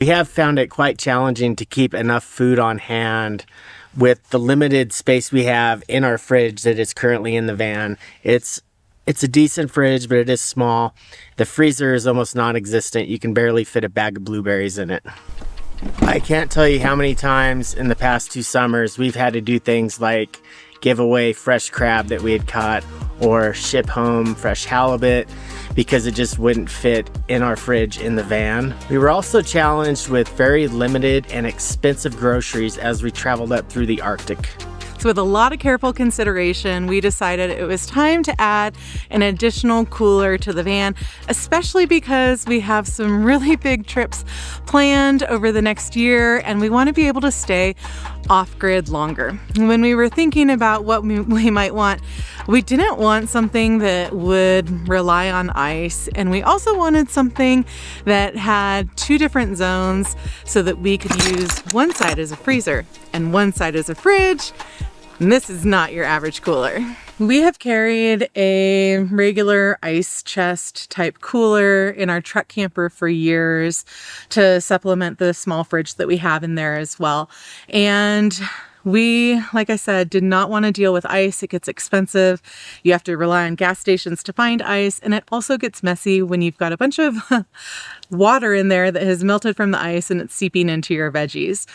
We have found it quite challenging to keep enough food on hand with the limited space we have in our fridge that is currently in the van. It's a decent fridge, but it is small. The freezer is almost non-existent. You can barely fit a bag of blueberries in it. I can't tell you how many times in the past 2 summers we've had to do things like give away fresh crab that we had caught or ship home fresh halibut because it just wouldn't fit in our fridge in the van. We were also challenged with very limited and expensive groceries as we traveled up through the Arctic. So with a lot of careful consideration, we decided it was time to add an additional cooler to the van, especially because we have some really big trips planned over the next year and we want to be able to stay off-grid longer. When we were thinking about what we might want, we didn't want something that would rely on ice, and we also wanted something that had 2 different zones so that we could use one side as a freezer and one side as a fridge. And this is not your average cooler. We have carried a regular ice chest type cooler in our truck camper for years to supplement the small fridge that we have in there as well. And we, like I said, did not want to deal with ice. It gets expensive. You have to rely on gas stations to find ice, and it also gets messy when you've got a bunch of water in there that has melted from the ice and it's seeping into your veggies.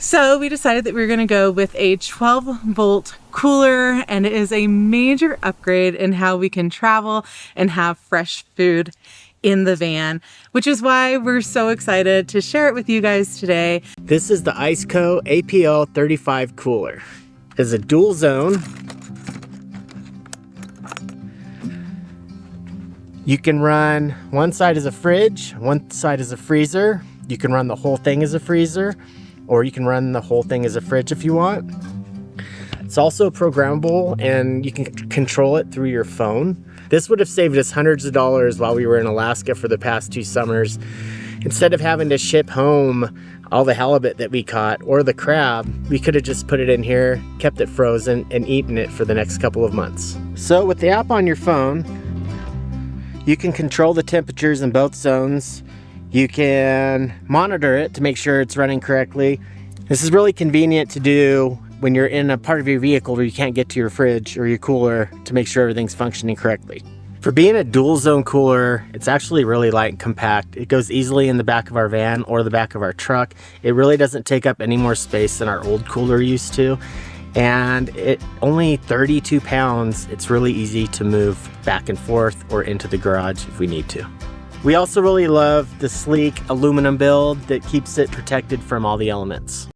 So we decided that we were going to go with a 12-volt cooler, and it is a major upgrade in how we can travel and have fresh food in the van, which is why we're so excited to share it with you guys today. This is the ICECO APL35 cooler. It's a dual zone. You can run one side as a fridge, one side as a freezer. You can run the whole thing as a freezer, or you can run the whole thing as a fridge if you want. It's also programmable and you can control it through your phone. This would have saved us hundreds of dollars while we were in Alaska for the past 2 summers. Instead of having to ship home all the halibut that we caught or the crab, we could have just put it in here, kept it frozen, and eaten it for the next couple of months. So with the app on your phone, you can control the temperatures in both zones. You can monitor it to make sure it's running correctly. This is really convenient to do when you're in a part of your vehicle where you can't get to your fridge or your cooler to make sure everything's functioning correctly. For being a dual zone cooler, it's actually really light and compact. It goes easily in the back of our van or the back of our truck. It really doesn't take up any more space than our old cooler used to. And it only 32 pounds. It's really easy to move back and forth or into the garage if we need to. We also really love the sleek aluminum build that keeps it protected from all the elements.